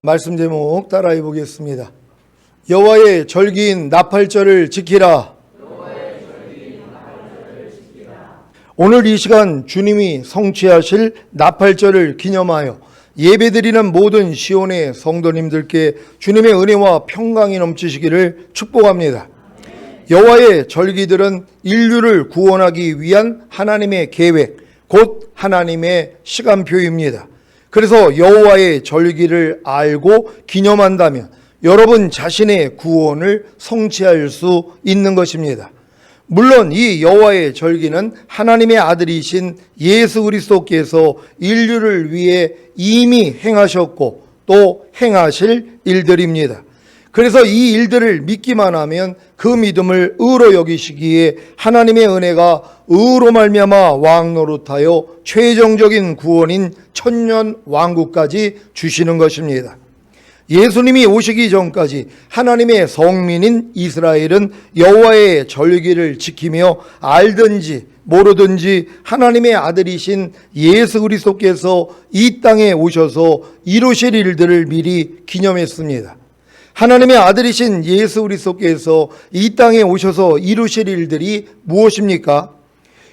말씀 제목 따라해 보겠습니다. 여호와의 절기인 나팔절을 지키라. 오늘 이 시간 주님이 성취하실 나팔절을 기념하여 예배드리는 모든 시온의 성도님들께 주님의 은혜와 평강이 넘치시기를 축복합니다. 여호와의 절기들은 인류를 구원하기 위한 하나님의 계획, 곧 하나님의 시간표입니다. 그래서 여호와의 절기를 알고 기념한다면 여러분 자신의 구원을 성취할 수 있는 것입니다. 물론 이 여호와의 절기는 하나님의 아들이신 예수 그리스도께서 인류를 위해 이미 행하셨고 또 행하실 일들입니다. 그래서 이 일들을 믿기만 하면 그 믿음을 의로 여기시기에 하나님의 은혜가 의로 말미암아 왕노릇하여 최종적인 구원인 천년 왕국까지 주시는 것입니다. 예수님이 오시기 전까지 하나님의 성민인 이스라엘은 여호와의 절기를 지키며 알든지 모르든지 하나님의 아들이신 예수 그리스도께서 이 땅에 오셔서 이루실 일들을 미리 기념했습니다. 하나님의 아들이신 예수 그리스도께서 이 땅에 오셔서 이루실 일들이 무엇입니까?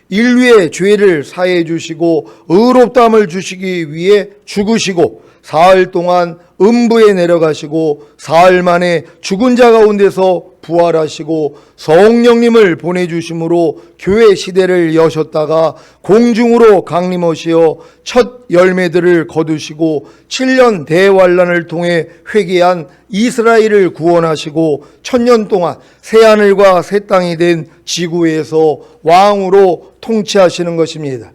인류의 죄를 사해 주시고 의롭다함을 주시기 위해 죽으시고 사흘 동안 음부에 내려가시고 사흘 만에 죽은 자 가운데서 부활하시고 성령님을 보내주심으로 교회 시대를 여셨다가 공중으로 강림하시어 첫 열매들을 거두시고 7년 대환란을 통해 회개한 이스라엘을 구원하시고 1000년 동안 새하늘과 새 땅이 된 지구에서 왕으로 통치하시는 것입니다.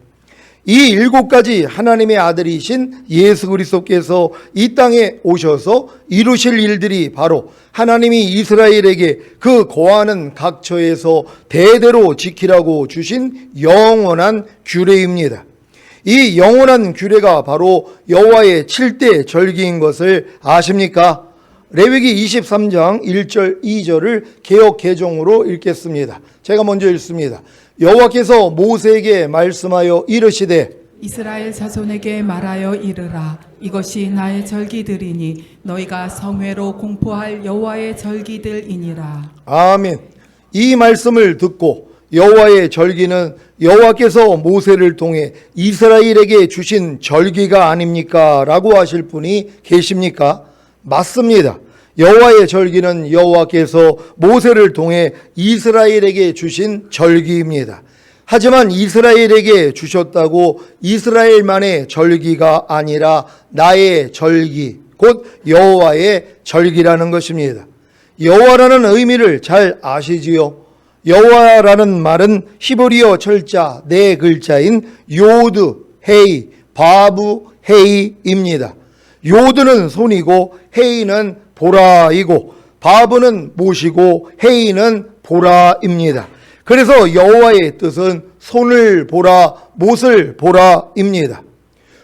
이 7가지 하나님의 아들이신 예수 그리스도께서 이 땅에 오셔서 이루실 일들이 바로 하나님이 이스라엘에게 그 거하는 각처에서 대대로 지키라고 주신 영원한 규례입니다. 이 영원한 규례가 바로 여호와의 7대 절기인 것을 아십니까? 레위기 23장 1절 2절을 개역 개정으로 읽겠습니다. 제가 먼저 읽습니다. 여호와께서 모세에게 말씀하여 이르시되 이스라엘 자손에게 말하여 이르라. 이것이 나의 절기들이니 너희가 성회로 공포할 여호와의 절기들이니라. 아멘. 이 말씀을 듣고 여호와의 절기는 여호와께서 모세를 통해 이스라엘에게 주신 절기가 아닙니까? 라고 하실 분이 계십니까? 맞습니다. 여호와의 절기는 여호와께서 모세를 통해 이스라엘에게 주신 절기입니다. 하지만 이스라엘에게 주셨다고 이스라엘만의 절기가 아니라 나의 절기, 곧 여호와의 절기라는 것입니다. 여호와라는 의미를 잘 아시지요? 여호와라는 말은 히브리어 철자 4글자인 요드, 헤이, 바브, 헤이입니다. 요드는 손이고 헤이는 보라이고 바브는 못이고 헤이는 보라입니다. 그래서 여호와의 뜻은 손을 보라, 못을 보라입니다.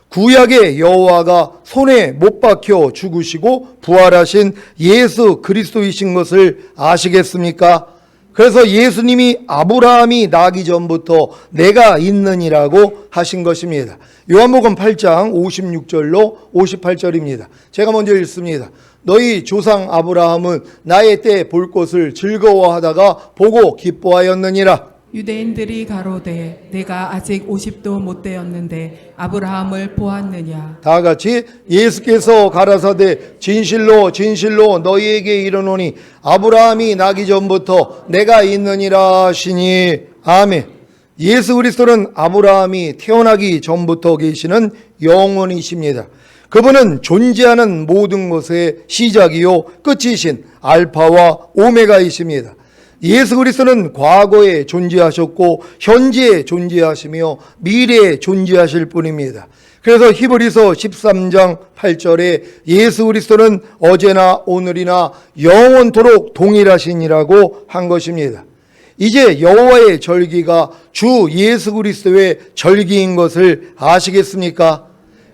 구약의 여호와가 손에 못 박혀 죽으시고 부활하신 예수 그리스도이신 것을 아시겠습니까? 그래서 예수님이 아브라함이 나기 전부터 내가 있느니라고 하신 것입니다. 요한복음 8장 56절로 58절입니다. 제가 먼저 읽습니다. 너희 조상 아브라함은 나의 때 볼 것을 즐거워하다가 보고 기뻐하였느니라. 유대인들이 가로되 내가 아직 50도 못 되었는데 아브라함을 보았느냐. 다 같이 예수께서 가라사대 진실로 진실로 너희에게 이르노니 아브라함이 나기 전부터 내가 있느니라 하시니. 아멘. 예수 그리스도는 아브라함이 태어나기 전부터 계시는 영원이십니다. 그분은 존재하는 모든 것의 시작이요 끝이신 알파와 오메가이십니다. 예수 그리스도는 과거에 존재하셨고 현재에 존재하시며 미래에 존재하실 분입니다. 그래서 히브리서 13장 8절에 예수 그리스도는 어제나 오늘이나 영원토록 동일하시니라고 한 것입니다. 이제 여호와의 절기가 주 예수 그리스도의 절기인 것을 아시겠습니까?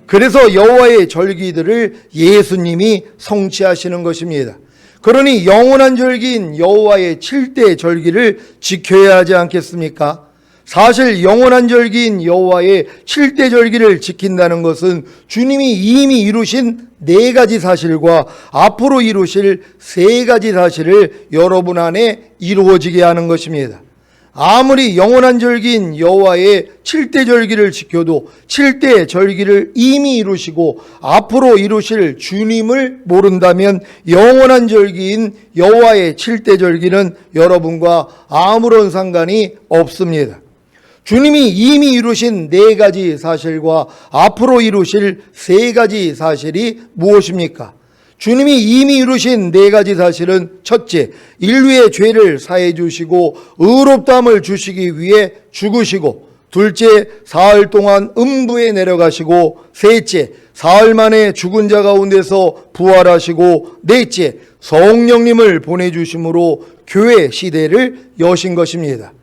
그래서 여호와의 절기들을 예수님이 성취하시는 것입니다. 그러니 영원한 절기인 여호와의 7대 절기를 지켜야 하지 않겠습니까? 사실 영원한 절기인 여호와의 7대 절기를 지킨다는 것은 주님이 이미 이루신 4가지 사실과 앞으로 이루실 3가지 사실을 여러분 안에 이루어지게 하는 것입니다. 아무리 영원한 절기인 여호와의 7대 절기를 지켜도 7대 절기를 이미 이루시고 앞으로 이루실 주님을 모른다면 영원한 절기인 여호와의 7대 절기는 여러분과 아무런 상관이 없습니다. 주님이 이미 이루신 4가지 사실과 앞으로 이루실 3가지 사실이 무엇입니까? 주님이 이미 이루신 4가지 사실은 첫째, 인류의 죄를 사해 주시고 의롭다함을 주시기 위해 죽으시고, 둘째, 사흘 동안 음부에 내려가시고, 셋째, 사흘 만에 죽은 자 가운데서 부활하시고, 넷째, 성령님을 보내주심으로 교회 시대를 여신 것입니다.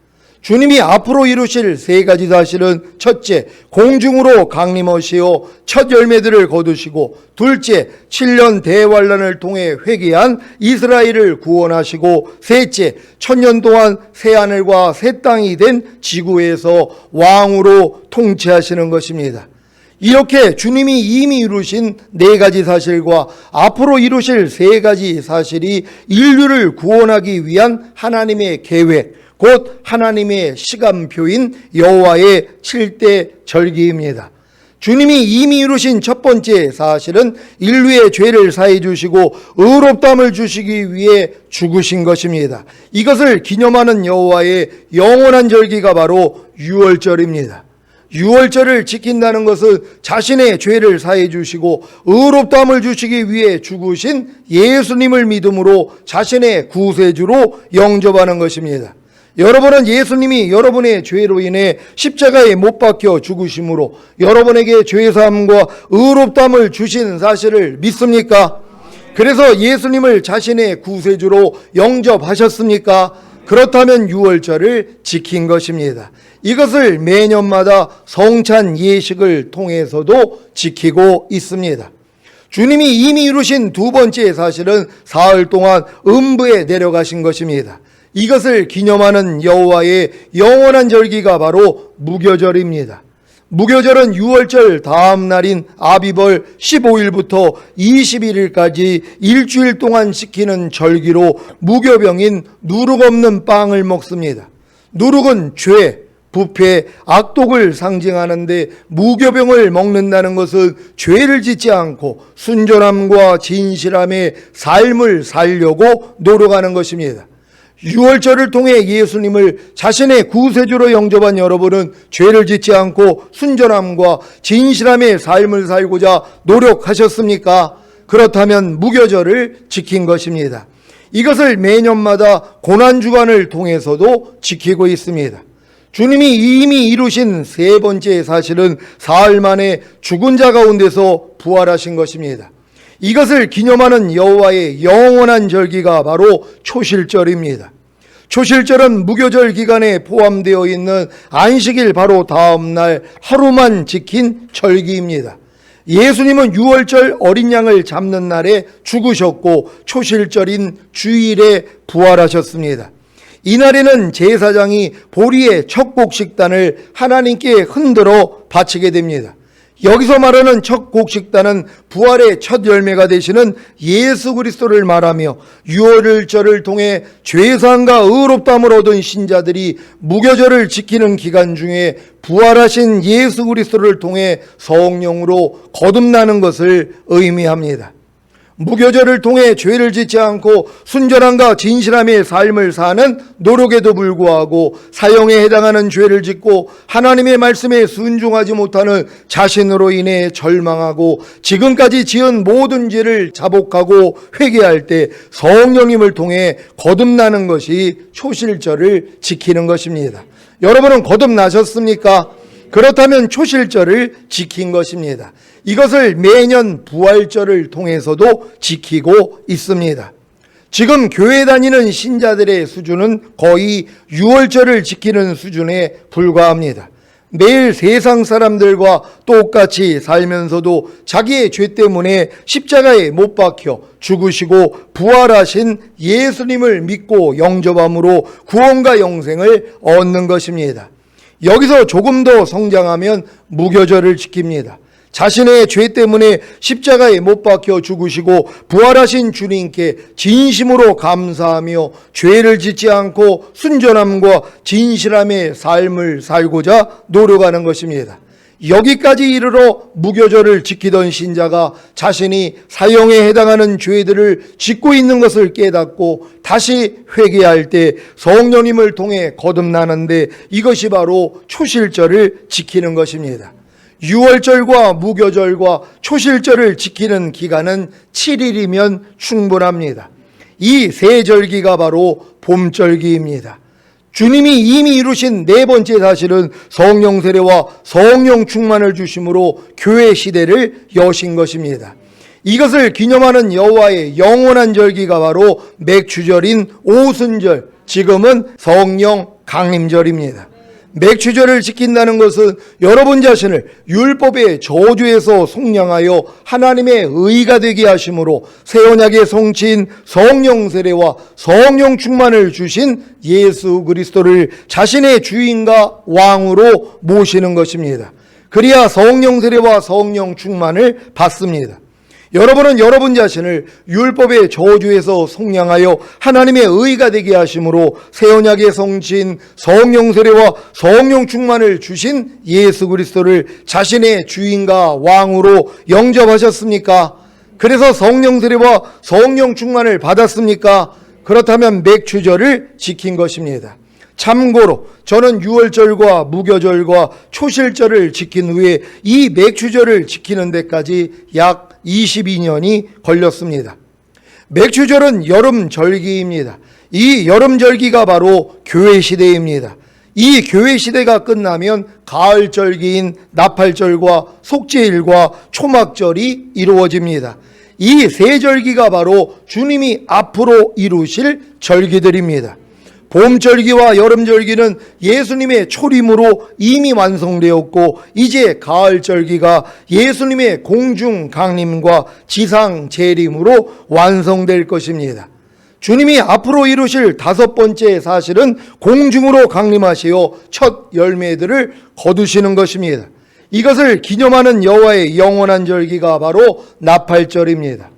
주님이 앞으로 이루실 3가지 사실은 첫째, 공중으로 강림하시어 첫 열매들을 거두시고, 둘째, 7년 대환란을 통해 회개한 이스라엘을 구원하시고, 셋째, 1000년 동안 새하늘과 새 땅이 된 지구에서 왕으로 통치하시는 것입니다. 이렇게 주님이 이미 이루신 4가지 사실과 앞으로 이루실 3가지 사실이 인류를 구원하기 위한 하나님의 계획, 곧 하나님의 시간표인 여호와의 7대 절기입니다. 주님이 이미 이루신 첫 번째 사실은 인류의 죄를 사해 주시고 의롭다함을 주시기 위해 죽으신 것입니다. 이것을 기념하는 여호와의 영원한 절기가 바로 유월절입니다. 유월절을 지킨다는 것은 자신의 죄를 사해 주시고 의롭다함을 주시기 위해 죽으신 예수님을 믿음으로 자신의 구세주로 영접하는 것입니다. 여러분은 예수님이 여러분의 죄로 인해 십자가에 못 박혀 죽으심으로 여러분에게 죄사함과 의롭다함을 주신 사실을 믿습니까? 그래서 예수님을 자신의 구세주로 영접하셨습니까? 그렇다면 유월절을 지킨 것입니다. 이것을 매년마다 성찬 예식을 통해서도 지키고 있습니다. 주님이 이미 이루신 두 번째 사실은 사흘 동안 음부에 내려가신 것입니다. 이것을 기념하는 여호와의 영원한 절기가 바로 무교절입니다. 무교절은 유월절 다음 날인 아비벌 15일부터 21일까지 일주일 동안 지키는 절기로 무교병인 누룩 없는 빵을 먹습니다. 누룩은 죄, 부패, 악독을 상징하는데 무교병을 먹는다는 것은 죄를 짓지 않고 순전함과 진실함의 삶을 살려고 노력하는 것입니다. 유월절을 통해 예수님을 자신의 구세주로 영접한 여러분은 죄를 짓지 않고 순전함과 진실함의 삶을 살고자 노력하셨습니까? 그렇다면 무교절을 지킨 것입니다. 이것을 매년마다 고난주간을 통해서도 지키고 있습니다. 주님이 이미 이루신 세 번째 사실은 사흘 만에 죽은 자 가운데서 부활하신 것입니다. 이것을 기념하는 여호와의 영원한 절기가 바로 초실절입니다. 초실절은 무교절 기간에 포함되어 있는 안식일 바로 다음 날 하루만 지킨 절기입니다. 예수님은 유월절 어린 양을 잡는 날에 죽으셨고 초실절인 주일에 부활하셨습니다. 이날에는 제사장이 보리의 첫 곡식단을 하나님께 흔들어 바치게 됩니다. 여기서 말하는 첫 곡식단은 부활의 첫 열매가 되시는 예수 그리스도를 말하며 유월절을 통해 죄사함과 의롭다함을 얻은 신자들이 무교절을 지키는 기간 중에 부활하신 예수 그리스도를 통해 성령으로 거듭나는 것을 의미합니다. 무교절을 통해 죄를 짓지 않고 순전함과 진실함의 삶을 사는 노력에도 불구하고 사형에 해당하는 죄를 짓고 하나님의 말씀에 순종하지 못하는 자신으로 인해 절망하고 지금까지 지은 모든 죄를 자복하고 회개할 때 성령님을 통해 거듭나는 것이 초실절을 지키는 것입니다. 여러분은 거듭나셨습니까? 그렇다면 초실절을 지킨 것입니다. 이것을 매년 부활절을 통해서도 지키고 있습니다. 지금 교회 다니는 신자들의 수준은 거의 유월절을 지키는 수준에 불과합니다. 매일 세상 사람들과 똑같이 살면서도 자기의 죄 때문에 십자가에 못 박혀 죽으시고 부활하신 예수님을 믿고 영접함으로 구원과 영생을 얻는 것입니다. 여기서 조금 더 성장하면 무교절을 지킵니다. 자신의 죄 때문에 십자가에 못 박혀 죽으시고 부활하신 주님께 진심으로 감사하며 죄를 짓지 않고 순전함과 진실함의 삶을 살고자 노력하는 것입니다. 여기까지 이르러 무교절을 지키던 신자가 자신이 사형에 해당하는 죄들을 짓고 있는 것을 깨닫고 다시 회개할 때 성령님을 통해 거듭나는데 이것이 바로 초실절을 지키는 것입니다. 유월절과 무교절과 초실절을 지키는 기간은 7일이면 충분합니다. 이 세 절기가 바로 봄절기입니다. 주님이 이미 이루신 네 번째 사실은 성령 세례와 성령 충만을 주심으로 교회 시대를 여신 것입니다. 이것을 기념하는 여호와의 영원한 절기가 바로 맥추절인 오순절, 지금은 성령 강림절입니다. 맥추절을 지킨다는 것은 여러분 자신을 율법의 저주에서 속량하여 하나님의 의가 되게 하심으로 새 언약의 성취인 성령 세례와 성령 충만을 주신 예수 그리스도를 자신의 주인과 왕으로 모시는 것입니다. 그래야 성령 세례와 성령 충만을 받습니다. 여러분은 여러분 자신을 율법의 저주에서 속량하여 하나님의 의가 되게 하심으로 새 언약의 성취인 성령 세례와 성령 충만을 주신 예수 그리스도를 자신의 주인과 왕으로 영접하셨습니까? 그래서 성령 세례와 성령 충만을 받았습니까? 그렇다면 맥추절을 지킨 것입니다. 참고로 저는 유월절과 무교절과 초실절을 지킨 후에 이 맥추절을 지키는 데까지 약 22년이 걸렸습니다. 맥추절은 여름절기입니다. 이 여름절기가 바로 교회시대입니다. 이 교회시대가 끝나면 가을절기인 나팔절과 속죄일과 초막절이 이루어집니다. 이 세 절기가 바로 주님이 앞으로 이루실 절기들입니다. 봄절기와 여름절기는 예수님의 초림으로 이미 완성되었고 이제 가을절기가 예수님의 공중 강림과 지상 재림으로 완성될 것입니다. 주님이 앞으로 이루실 다섯 번째 사실은 공중으로 강림하시어 첫 열매들을 거두시는 것입니다. 이것을 기념하는 여호와의 영원한 절기가 바로 나팔절입니다.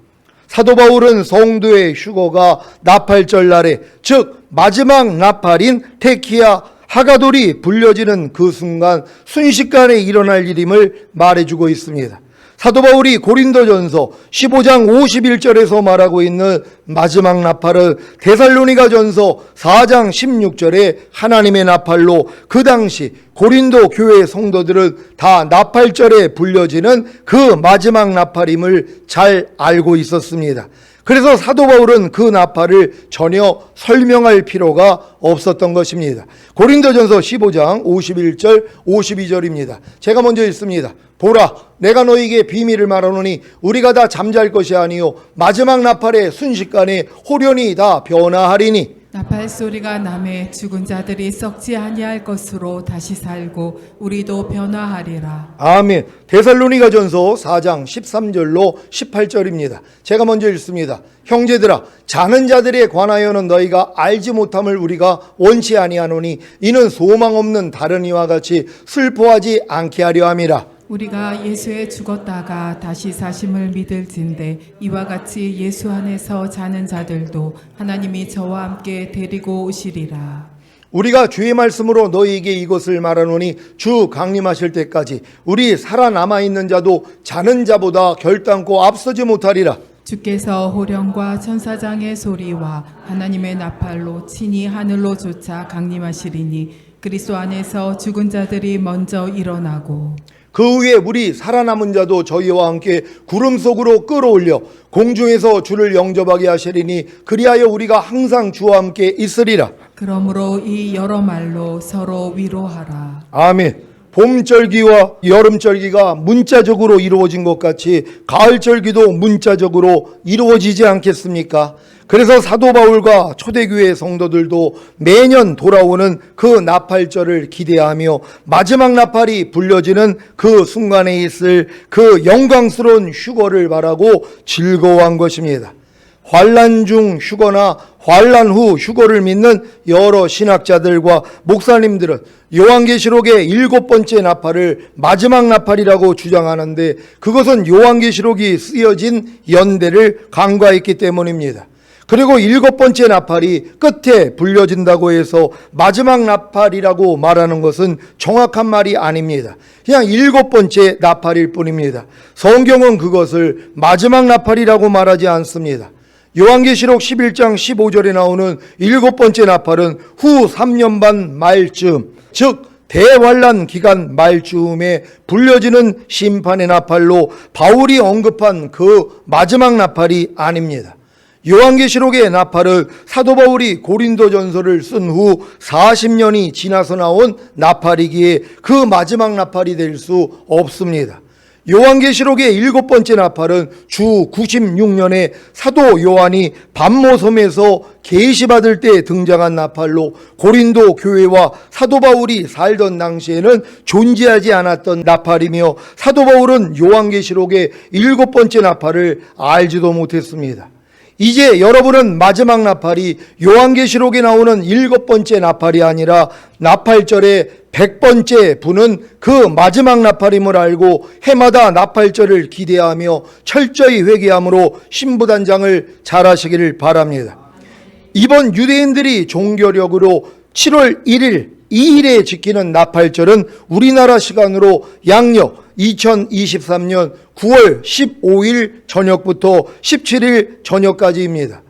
사도 바울은 성도의 휴거가 나팔절 날에, 즉 마지막 나팔인 테키아 하가돌이 불려지는 그 순간 순식간에 일어날 일임을 말해주고 있습니다. 사도 바울이 고린도전서 15장 51절에서 말하고 있는 마지막 나팔은 데살로니가전서 4장 16절에 하나님의 나팔로 그 당시 고린도 교회 성도들은 다 나팔절에 불려지는 그 마지막 나팔임을 잘 알고 있었습니다. 그래서 사도 바울은 그 나팔을 전혀 설명할 필요가 없었던 것입니다. 고린도전서 15장 51절 52절입니다. 제가 먼저 읽습니다. 보라, 내가 너희에게 비밀을 말하노니 우리가 다 잠잘 것이 아니요 마지막 나팔의 순식간에 호련히 다 변화하리니. 나팔 소리가 남에 죽은 자들이 썩지 아니할 것으로 다시 살고 우리도 변화하리라. 아멘. 데살로니가전서 4장 13절로 18절입니다. 제가 먼저 읽습니다. 형제들아, 자는 자들에 관하여는 너희가 알지 못함을 우리가 원치 아니하노니 이는 소망 없는 다른 이와 같이 슬퍼하지 않게 하려 함이라. 우리가 예수에 죽었다가 다시 사심을 믿을진대 이와 같이 예수 안에서 자는 자들도 하나님이 저와 함께 데리고 오시리라. 우리가 주의 말씀으로 너희에게 이것을 말하노니 주 강림하실 때까지 우리 살아남아 있는 자도 자는 자보다 결단코 앞서지 못하리라. 주께서 호령과 천사장의 소리와 하나님의 나팔로 친히 하늘로 쫓아 강림하시리니 그리스도 안에서 죽은 자들이 먼저 일어나고 그 후에 우리 살아남은 자도 저희와 함께 구름 속으로 끌어올려 공중에서 주를 영접하게 하시리니 그리하여 우리가 항상 주와 함께 있으리라. 그러므로 이 여러 말로 서로 위로하라. 아멘. 봄절기와 여름절기가 문자적으로 이루어진 것 같이 가을절기도 문자적으로 이루어지지 않겠습니까? 그래서 사도 바울과 초대교회 성도들도 매년 돌아오는 그 나팔절을 기대하며 마지막 나팔이 불려지는 그 순간에 있을 그 영광스러운 휴거를 바라고 즐거워한 것입니다. 환난 중 휴거나 환난 후 휴거를 믿는 여러 신학자들과 목사님들은 요한계시록의 7번째 나팔을 마지막 나팔이라고 주장하는데, 그것은 요한계시록이 쓰여진 연대를 간과했기 때문입니다. 그리고 7번째 나팔이 끝에 불려진다고 해서 마지막 나팔이라고 말하는 것은 정확한 말이 아닙니다. 그냥 7번째 나팔일 뿐입니다. 성경은 그것을 마지막 나팔이라고 말하지 않습니다. 요한계시록 11장 15절에 나오는 7번째 나팔은 후 3년 반 말쯤, 즉 대환란 기간 말쯤에 불려지는 심판의 나팔로 바울이 언급한 그 마지막 나팔이 아닙니다. 요한계시록의 나팔은 사도 바울이 고린도전서를 쓴 후 40년이 지나서 나온 나팔이기에 그 마지막 나팔이 될 수 없습니다. 요한계시록의 7번째 나팔은 주 96년에 사도 요한이 밤모섬에서 계시받을 때 등장한 나팔로, 고린도 교회와 사도 바울이 살던 당시에는 존재하지 않았던 나팔이며, 사도 바울은 요한계시록의 7번째 나팔을 알지도 못했습니다. 이제 여러분은 마지막 나팔이 요한계시록에 나오는 7번째 나팔이 아니라 나팔절의 100번째 부는 그 마지막 나팔임을 알고 해마다 나팔절을 기대하며 철저히 회개함으로 신부단장을 잘하시기를 바랍니다. 이번 유대인들이 종교력으로 7월 1일, 2일에 지키는 나팔절은 우리나라 시간으로 양력 2023년 9월 15일 저녁부터 17일 저녁까지입니다.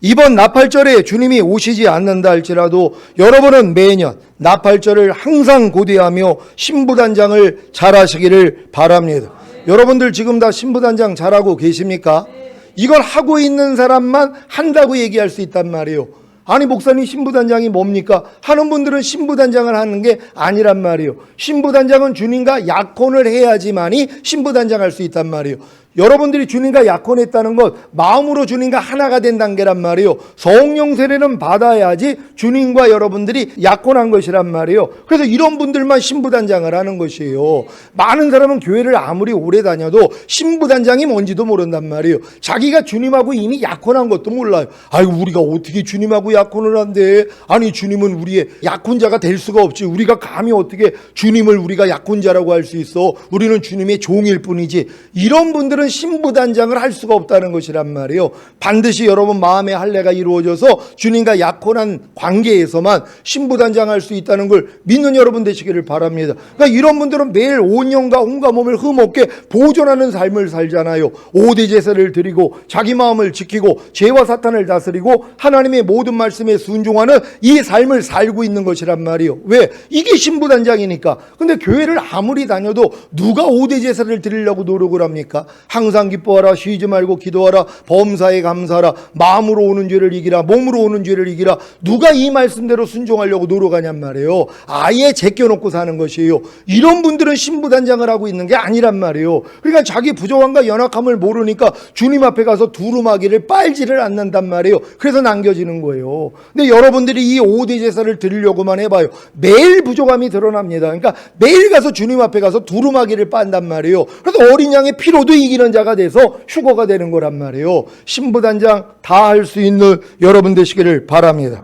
이번 나팔절에 주님이 오시지 않는다 할지라도 여러분은 매년 나팔절을 항상 고대하며 신부단장을 잘하시기를 바랍니다. 여러분들 지금 다 신부단장 잘하고 계십니까? 이걸 하고 있는 사람만 한다고 얘기할 수 있단 말이에요. 아니 목사님 신부단장이 뭡니까? 하는 분들은 신부단장을 하는 게 아니란 말이에요. 신부단장은 주님과 약혼을 해야지만이 신부단장할 수 있단 말이에요. 여러분들이 주님과 약혼했다는 것, 마음으로 주님과 하나가 된 단계란 말이에요. 성령 세례는 받아야지 주님과 여러분들이 약혼한 것이란 말이에요. 그래서 이런 분들만 신부단장을 하는 것이에요. 많은 사람은 교회를 아무리 오래 다녀도 신부단장이 뭔지도 모른단 말이에요. 자기가 주님하고 이미 약혼한 것도 몰라요. 아이고 우리가 어떻게 주님하고 약혼을 한대? 아니 주님은 우리의 약혼자가 될 수가 없지. 우리가 감히 어떻게 주님을 우리가 약혼자라고 할 수 있어? 우리는 주님의 종일 뿐이지. 이런 분들은 신부단장을 할 수가 없다는 것이란 말이에요. 반드시 여러분 마음의 할례가 이루어져서 주님과 약혼한 관계에서만 신부단장할 수 있다는 걸 믿는 여러분 되시기를 바랍니다. 그러니까 이런 분들은 매일 온 영과 온갖 몸을 흠없게 보존하는 삶을 살잖아요. 5대 제사를 드리고 자기 마음을 지키고 죄와 사탄을 다스리고 하나님의 모든 말씀에 순종하는 이 삶을 살고 있는 것이란 말이에요. 왜? 이게 신부단장이니까. 근데 교회를 아무리 다녀도 누가 5대 제사를 드리려고 노력을 합니까? 항상 기뻐하라, 쉬지 말고 기도하라, 범사에 감사하라, 마음으로 오는 죄를 이기라, 몸으로 오는 죄를 이기라. 누가 이 말씀대로 순종하려고 노력하냔 말이에요. 아예 제껴놓고 사는 것이에요. 이런 분들은 신부단장을 하고 있는 게 아니란 말이에요. 그러니까 자기 부족함과 연약함을 모르니까 주님 앞에 가서 두루마기를 빨지를 않는단 말이에요. 그래서 남겨지는 거예요. 근데 여러분들이 이 5대 제사를 드리려고만 해봐요. 매일 부족함이 드러납니다. 그러니까 매일 가서 주님 앞에 가서 두루마기를 빤단 말이에요. 그래서 어린 양의 피로도 이기는 자가 돼서 휴거가 되는 거란 말이에요. 신부단장 다 할 수 있는 여러분 되시기를 바랍니다.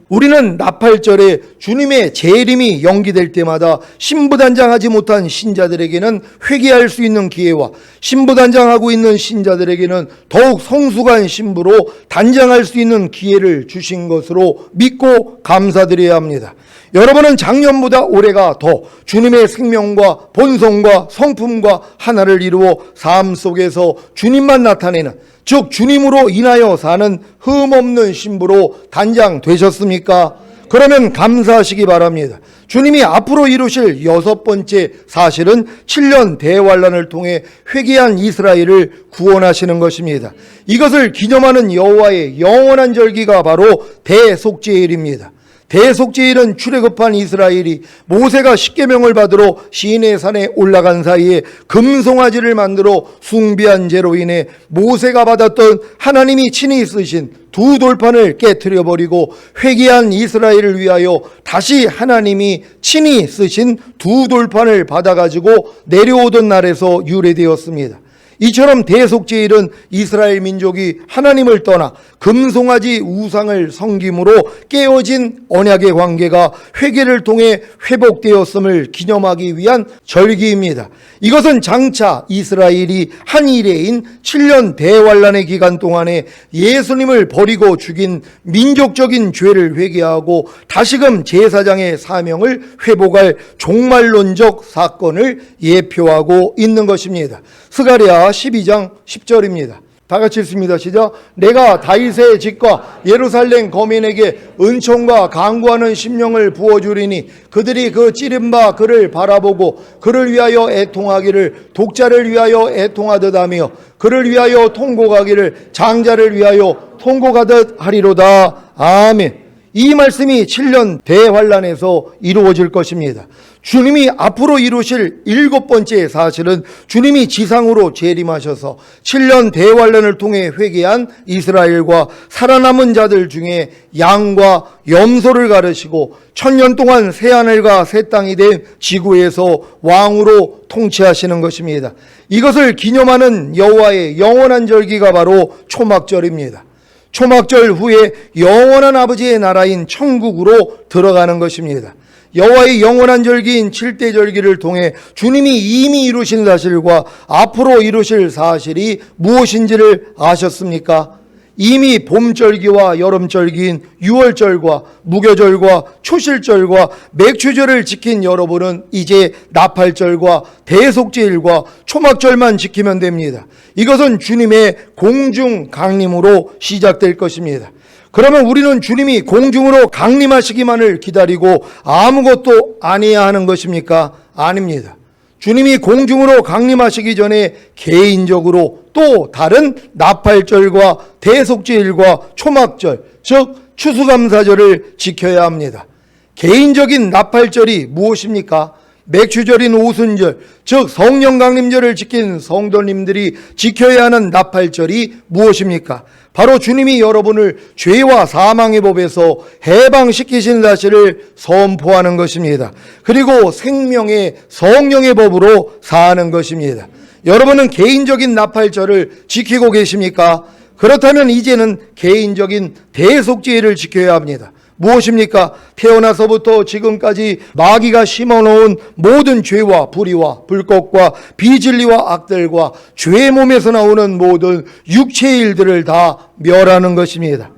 우리는 나팔절에 주님의 재림이 연기될 때마다 신부단장하지 못한 신자들에게는 회개할 수 있는 기회와 신부단장하고 있는 신자들에게는 더욱 성숙한 신부로 단장할 수 있는 기회를 주신 것으로 믿고 감사드려야 합니다. 여러분은 작년보다 올해가 더 주님의 생명과 본성과 성품과 하나를 이루어 삶 속에서 주님만 나타내는, 즉 주님으로 인하여 사는 흠없는 신부로 단장되셨습니까? 그러면 감사하시기 바랍니다. 주님이 앞으로 이루실 6번째 사실은 7년 대환란을 통해 회개한 이스라엘을 구원하시는 것입니다. 이것을 기념하는 여호와의 영원한 절기가 바로 대속죄일입니다. 대속죄일은 출애굽한 이스라엘이 모세가 십계명을 받으러 시내 산에 올라간 사이에 금송아지를 만들어 숭배한 죄로 인해 모세가 받았던 하나님이 친히 쓰신 두 돌판을 깨트려 버리고 회개한 이스라엘을 위하여 다시 하나님이 친히 쓰신 두 돌판을 받아가지고 내려오던 날에서 유래되었습니다. 이처럼 대속죄일은 이스라엘 민족이 하나님을 떠나 금송아지 우상을 섬김으로 깨어진 언약의 관계가 회개를 통해 회복되었음을 기념하기 위한 절기입니다. 이것은 장차 이스라엘이 한 이래인 7년 대환란의 기간 동안에 예수님을 버리고 죽인 민족적인 죄를 회개하고 다시금 제사장의 사명을 회복할 종말론적 사건을 예표하고 있는 것입니다. 스가랴 12장 10절입니다. 다 같이 읽습니다. 시작. 내가 다윗의 집과 예루살렘 거민에게 은총과 강구하는 심령을 부어주리니 그들이 그 찌른 바 그를 바라보고 그를 위하여 애통하기를 독자를 위하여 애통하듯 하며 그를 위하여 통곡하기를 장자를 위하여 통곡하듯 하리로다. 아멘. 이 말씀이 7년 대환란에서 이루어질 것입니다. 주님이 앞으로 이루실 7번째 사실은 주님이 지상으로 재림하셔서 7년 대환란을 통해 회개한 이스라엘과 살아남은 자들 중에 양과 염소를 가르시고 1000년 동안 새하늘과 새 땅이 된 지구에서 왕으로 통치하시는 것입니다. 이것을 기념하는 여호와의 영원한 절기가 바로 초막절입니다. 초막절 후에 영원한 아버지의 나라인 천국으로 들어가는 것입니다. 여호와의 영원한 절기인 7대 절기를 통해 주님이 이미 이루신 사실과 앞으로 이루실 사실이 무엇인지를 아셨습니까? 이미 봄절기와 여름절기인 유월절과 무교절과 초실절과 맥추절을 지킨 여러분은 이제 나팔절과 대속죄일과 초막절만 지키면 됩니다. 이것은 주님의 공중 강림으로 시작될 것입니다. 그러면 우리는 주님이 공중으로 강림하시기만을 기다리고 아무것도 안 해야 하는 것입니까? 아닙니다. 주님이 공중으로 강림하시기 전에 개인적으로 또 다른 나팔절과 대속죄일과 초막절, 즉 추수감사절을 지켜야 합니다. 개인적인 나팔절이 무엇입니까? 맥추절인 오순절, 즉 성령 강림절을 지킨 성도님들이 지켜야 하는 나팔절이 무엇입니까? 바로 주님이 여러분을 죄와 사망의 법에서 해방시키신 사실을 선포하는 것입니다. 그리고 생명의 성령의 법으로 사는 것입니다. 여러분은 개인적인 나팔절을 지키고 계십니까? 그렇다면 이제는 개인적인 대속죄를 지켜야 합니다. 무엇입니까? 태어나서부터 지금까지 마귀가 심어놓은 모든 죄와 불의와 불법과 비진리와 악들과 죄의 몸에서 나오는 모든 육체의 일들을 다 멸하는 것입니다.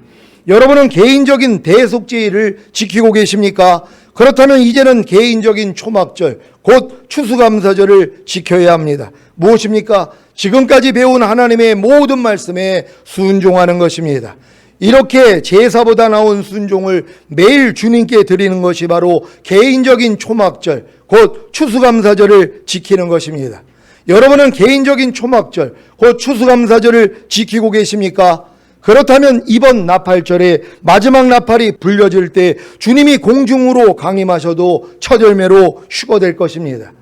여러분은 개인적인 대속죄를 지키고 계십니까? 그렇다면 이제는 개인적인 초막절, 곧 추수감사절을 지켜야 합니다. 무엇입니까? 지금까지 배운 하나님의 모든 말씀에 순종하는 것입니다. 이렇게 제사보다 나온 순종을 매일 주님께 드리는 것이 바로 개인적인 초막절, 곧 추수감사절을 지키는 것입니다. 여러분은 개인적인 초막절, 곧 추수감사절을 지키고 계십니까? 그렇다면 이번 나팔절에 마지막 나팔이 불려질 때 주님이 공중으로 강림하셔도 첫 열매로 휴거될 것입니다.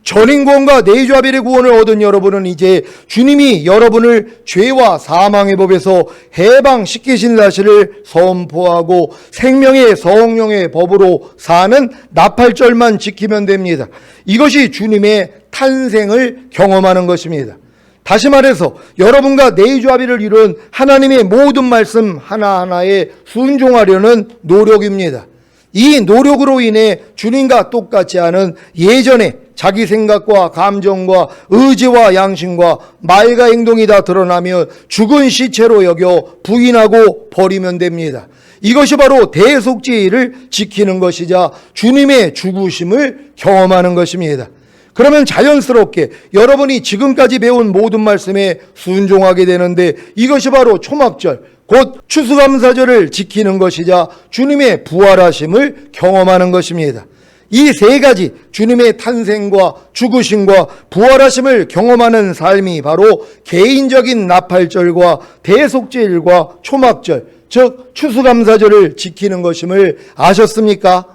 전인구원과 내주아벨의 구원을 얻은 여러분은 이제 주님이 여러분을 죄와 사망의 법에서 해방시키신 사실을 선포하고 생명의 성령의 법으로 사는 나팔절만 지키면 됩니다. 이것이 주님의 탄생을 경험하는 것입니다. 다시 말해서 여러분과 내주아벨을 이룬 하나님의 모든 말씀 하나하나에 순종하려는 노력입니다. 이 노력으로 인해 주님과 똑같지 않은 예전에 자기 생각과 감정과 의지와 양심과 말과 행동이 다 드러나며 죽은 시체로 여겨 부인하고 버리면 됩니다. 이것이 바로 대속죄를 지키는 것이자 주님의 죽으심을 경험하는 것입니다. 그러면 자연스럽게 여러분이 지금까지 배운 모든 말씀에 순종하게 되는데 이것이 바로 초막절, 곧 추수감사절을 지키는 것이자 주님의 부활하심을 경험하는 것입니다. 이 세 가지 주님의 탄생과 죽으심과 부활하심을 경험하는 삶이 바로 개인적인 나팔절과 대속죄일과 초막절, 즉 추수감사절을 지키는 것임을 아셨습니까?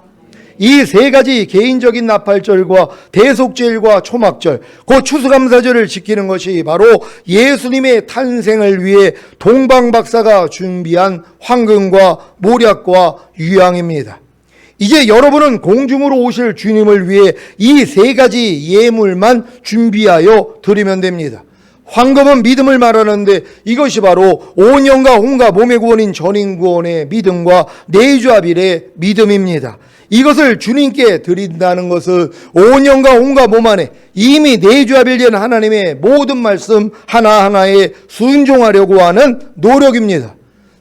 이 세 가지 개인적인 나팔절과 대속죄일과 초막절, 곧 추수감사절을 지키는 것이 바로 예수님의 탄생을 위해 동방박사가 준비한 황금과 모략과 유향입니다. 이제 여러분은 공중으로 오실 주님을 위해 이 세 가지 예물만 준비하여 드리면 됩니다. 황금은 믿음을 말하는데 이것이 바로 온영과 혼과 몸의 구원인 전인구원의 믿음과 내주합일의 믿음입니다. 이것을 주님께 드린다는 것은 온영과 혼과 몸 안에 이미 내주합일된 하나님의 모든 말씀 하나하나에 순종하려고 하는 노력입니다.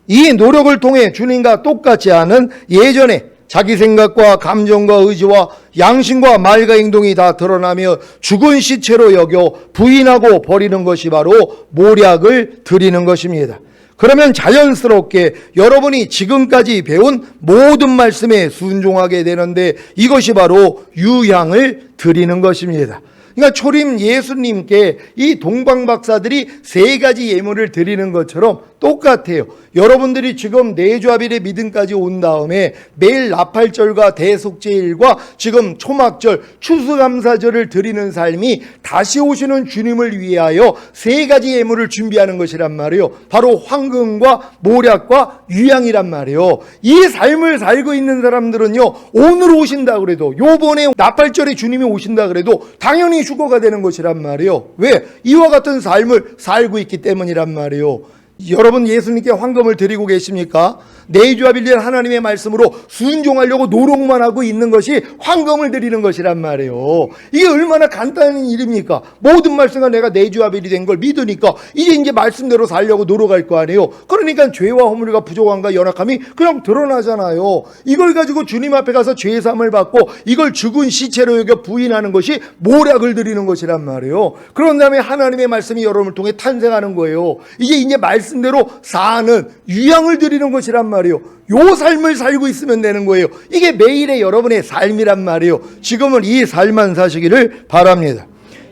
이 노력을 통해 주님과 똑같지 않은 예전에 자기 생각과 감정과 의지와 양심과 말과 행동이 다 드러나며 죽은 시체로 여겨 부인하고 버리는 것이 바로 모략을 드리는 것입니다. 그러면 자연스럽게 여러분이 지금까지 배운 모든 말씀에 순종하게 되는데 이것이 바로 유향을 드리는 것입니다. 그러니까 초림 예수님께 이 동방박사들이 세 가지 예물을 드리는 것처럼 똑같아요. 여러분들이 지금 내주합일의 믿음까지 온 다음에 매일 나팔절과 대속제일과 지금 초막절, 추수감사절을 드리는 삶이 다시 오시는 주님을 위하여 세 가지 예물을 준비하는 것이란 말이에요. 바로 황금과 모략과 유향이란 말이에요. 이 삶을 살고 있는 사람들은요, 오늘 오신다 그래도, 요번에 나팔절에 주님이 오신다 그래도 당연히 휴거가 되는 것이란 말이에요. 왜? 이와 같은 삶을 살고 있기 때문이란 말이에요. 여러분 예수님께 황금을 드리고 계십니까? 내주합일된 하나님의 말씀으로 순종하려고 노력만 하고 있는 것이 황금을 드리는 것이란 말이에요. 이게 얼마나 간단한 일입니까? 모든 말씀과 내가 내주합일이 된 걸 믿으니까 이제 말씀대로 살려고 노력할 거 아니에요. 그러니까 죄와 허물과 부족함과 연약함이 그냥 드러나잖아요. 이걸 가지고 주님 앞에 가서 죄사함을 받고 이걸 죽은 시체로 여겨 부인하는 것이 모략을 드리는 것이란 말이에요. 그런 다음에 하나님의 말씀이 여러분을 통해 탄생하는 거예요. 이제 말씀대로 사는 유향을 드리는 것이란 말이에요. 요 삶을 살고 있으면 되는 거예요. 이게 매일의 여러분의 삶이란 말이에요. 지금은 이 삶만 사시기를 바랍니다.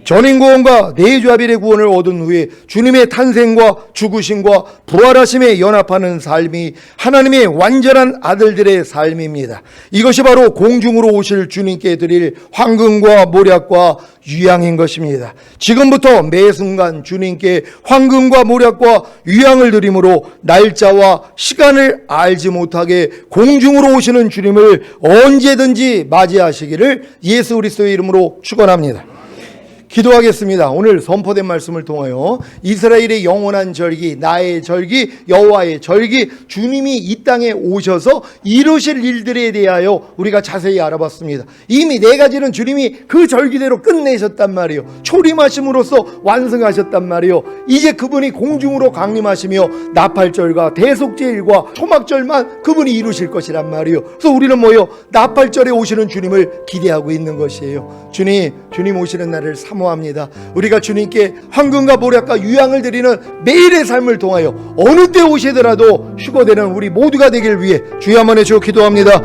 전인구원과 내주합일의 구원을 얻은 후에 주님의 탄생과 죽으심과 부활하심에 연합하는 삶이 하나님의 완전한 아들들의 삶입니다. 이것이 바로 공중으로 오실 주님께 드릴 황금과 모략과 유향인 것입니다. 지금부터 매 순간 주님께 황금과 모략과 유향을 드림으로 날짜와 시간을 알지 못하게 공중으로 오시는 주님을 언제든지 맞이하시기를 예수 그리스도의 이름으로 축원합니다. 기도하겠습니다. 오늘 선포된 말씀을 통하여 이스라엘의 영원한 절기, 나의 절기, 여호와의 절기, 주님이 이 땅에 오셔서 이루실 일들에 대하여 우리가 자세히 알아봤습니다. 이미 네 가지는 주님이 그 절기대로 끝내셨단 말이에요. 초림하심으로써 완성하셨단 말이에요. 이제 그분이 공중으로 강림하시며 나팔절과 대속제일과 초막절만 그분이 이루실 것이란 말이에요. 그래서 우리는 나팔절에 오시는 주님을 기대하고 있는 것이에요. 주님 오시는 날을 사모합니다. 우리가 주님께 황금과 모략과 유향을 드리는 매일의 삶을 통하여 어느 때 오시더라도 휴거되는 우리 모두가 되길 위해 주여 한번 해주고 기도합니다.